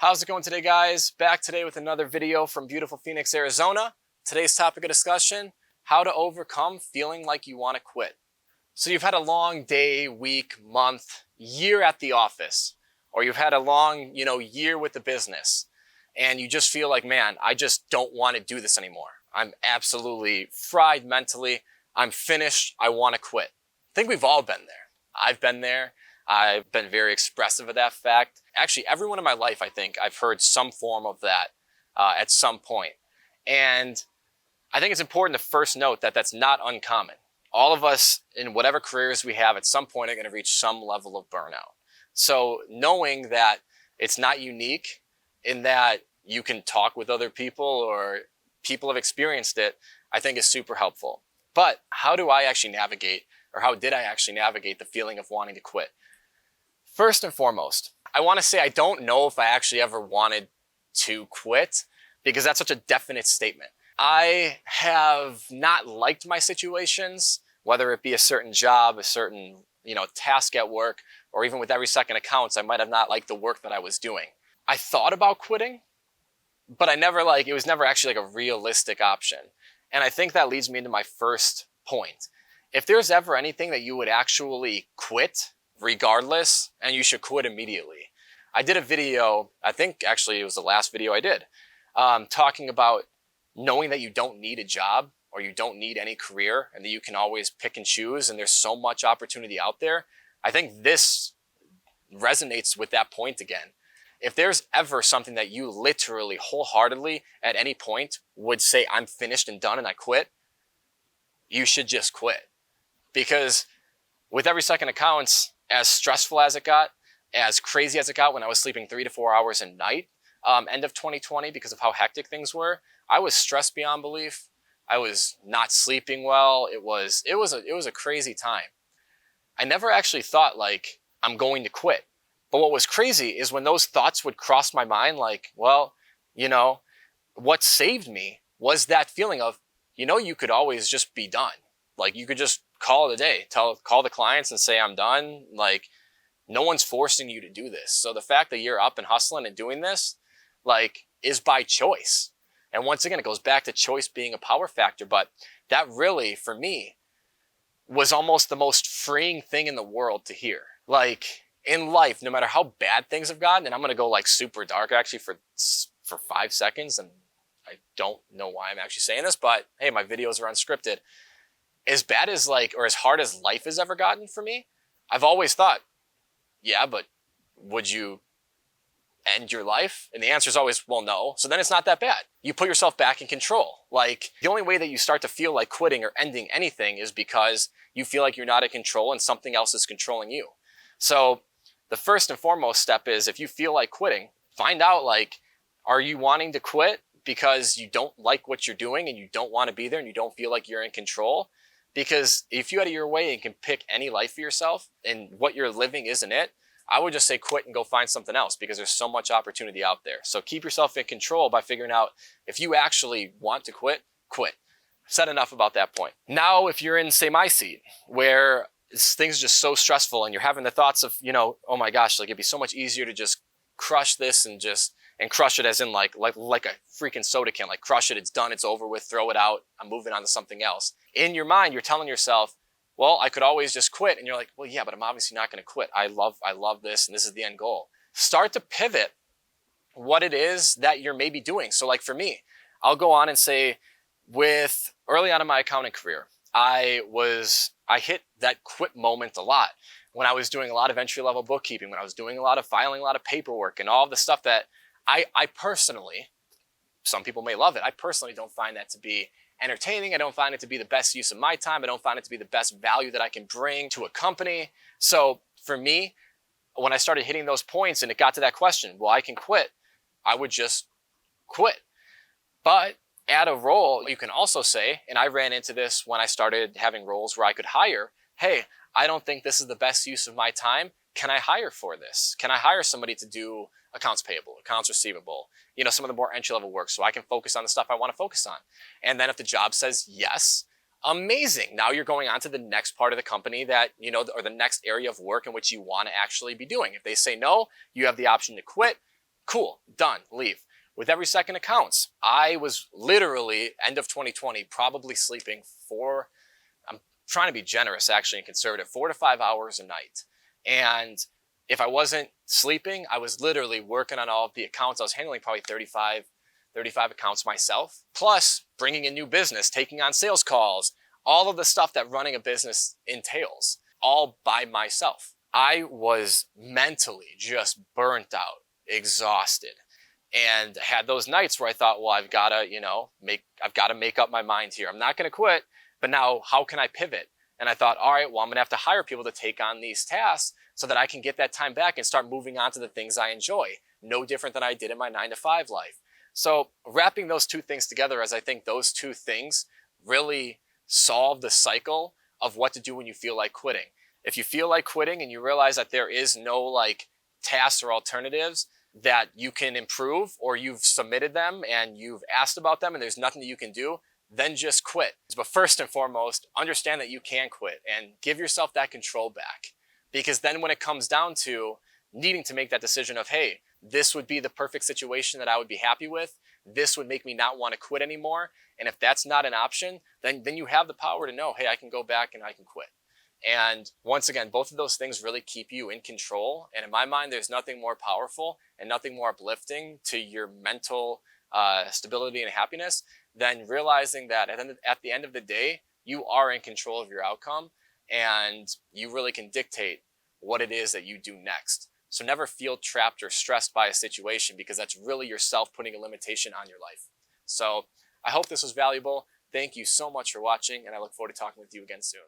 How's it going today, guys? Back today with another video from beautiful Phoenix, Arizona. Today's topic of discussion, how to overcome feeling like you want to quit. So you've had a long day, week, month, year at the office, or you've had a long, year with the business, and you just feel like, man, I just don't want to do this anymore. I'm absolutely fried mentally. I'm finished. I want to quit. I think we've all been there. I've been there. I've been very expressive of that fact. Actually, everyone in my life, I think, I've heard some form of that at some point. And I think it's important to first note that that's not uncommon. All of us, in whatever careers we have, at some point are going to reach some level of burnout. So knowing that it's not unique in that you can talk with other people or people have experienced it, I think is super helpful. But how do I actually navigate, or how did I actually navigate the feeling of wanting to quit? First and foremost, I want to say I don't know if I actually ever wanted to quit because that's such a definite statement. I have not liked my situations, whether it be a certain job, a certain, task at work, or even with every second accounts, I might have not liked the work that I was doing. I thought about quitting, but it was never actually like a realistic option. And I think that leads me into my first point. If there's ever anything that you would actually quit, regardless, and you should quit immediately. I did a video, I think actually it was the last video I did, talking about knowing that you don't need a job or you don't need any career and that you can always pick and choose and there's so much opportunity out there. I think this resonates with that point again. If there's ever something that you literally wholeheartedly at any point would say, I'm finished and done and I quit, you should just quit. Because with every second accounts, as stressful as it got, as crazy as it got when I was sleeping 3 to 4 hours a night, end of 2020 because of how hectic things were, I was stressed beyond belief. I was not sleeping well. It was a crazy time. I never actually thought like I'm going to quit. But what was crazy is when those thoughts would cross my mind, like, well, what saved me was that feeling of, you could always just be done. Like you could just call it a day, call the clients and say, I'm done. Like no one's forcing you to do this. So the fact that you're up and hustling and doing this, is by choice. And once again, it goes back to choice being a power factor. But that really, for me, was almost the most freeing thing in the world to hear. Like in life, no matter how bad things have gotten, and I'm going to go super dark actually for 5 seconds. And I don't know why I'm actually saying this, but hey, my videos are unscripted. As bad as or as hard as life has ever gotten for me, I've always thought, yeah, but would you end your life? And the answer is always, well, no. So then it's not that bad. You put yourself back in control. The only way that you start to feel like quitting or ending anything is because you feel like you're not in control and something else is controlling you. So the first and foremost step is if you feel like quitting, find out are you wanting to quit because you don't like what you're doing and you don't want to be there and you don't feel like you're in control? Because if you out of your way and can pick any life for yourself and what you're living isn't it, I would just say quit and go find something else because there's so much opportunity out there. So keep yourself in control by figuring out if you actually want to quit, quit. I've said enough about that point. Now, if you're in, say, my seat where things are just so stressful and you're having the thoughts of, oh my gosh, it'd be so much easier to just crush this and crush it as in like a freaking soda can, crush it, it's done, it's over with, throw it out, I'm moving on to something else. In your mind, you're telling yourself, well, I could always just quit. And you're like, well, yeah, but I'm obviously not going to quit. I love this and this is the end goal. Start to pivot what it is that you're maybe doing. So for me, I'll go on and say with early on in my accounting career, I hit that quit moment a lot when I was doing a lot of entry-level bookkeeping, when I was doing a lot of filing, a lot of paperwork and all the stuff that I personally, some people may love it. I personally don't find that to be entertaining. I don't find it to be the best use of my time. I don't find it to be the best value that I can bring to a company. So for me, when I started hitting those points and it got to that question, well, I can quit, I would just quit. But at a role, you can also say, and I ran into this when I started having roles where I could hire, hey, I don't think this is the best use of my time. Can I hire for this? Can I hire somebody to do accounts payable, accounts receivable, some of the more entry-level work so I can focus on the stuff I want to focus on? And then if the job says yes, amazing. Now you're going on to the next part of the company that, or the next area of work in which you want to actually be doing. If they say no, you have the option to quit, Cool, done, leave. With every second it counts. I was literally, end of 2020, probably sleeping I'm trying to be generous actually and conservative, 4 to 5 hours a night. And if I wasn't sleeping, I was literally working on all of the accounts. I was handling probably 35 accounts myself, plus bringing in new business, taking on sales calls, all of the stuff that running a business entails, all by myself. I was mentally just burnt out, exhausted, and had those nights where I thought, well, I've got to make up my mind here. I'm not going to quit, but now how can I pivot? And I thought, all right, well, I'm going to have to hire people to take on these tasks so that I can get that time back and start moving on to the things I enjoy. No different than I did in my 9-to-5 life. So wrapping those two things together, as I think those two things really solve the cycle of what to do when you feel like quitting. If you feel like quitting and you realize that there is no like tasks or alternatives that you can improve, or you've submitted them and you've asked about them and there's nothing that you can do, then just quit. But first and foremost, understand that you can quit and give yourself that control back. Because then when it comes down to needing to make that decision of, hey, this would be the perfect situation that I would be happy with, this would make me not want to quit anymore, and if that's not an option, then you have the power to know, hey, I can go back and I can quit. And once again, both of those things really keep you in control. And in my mind, there's nothing more powerful and nothing more uplifting to your mental stability and happiness than realizing that at the end of the day, you are in control of your outcome and you really can dictate what it is that you do next. So never feel trapped or stressed by a situation, because that's really yourself putting a limitation on your life. So I hope this was valuable. Thank you so much for watching, and I look forward to talking with you again soon.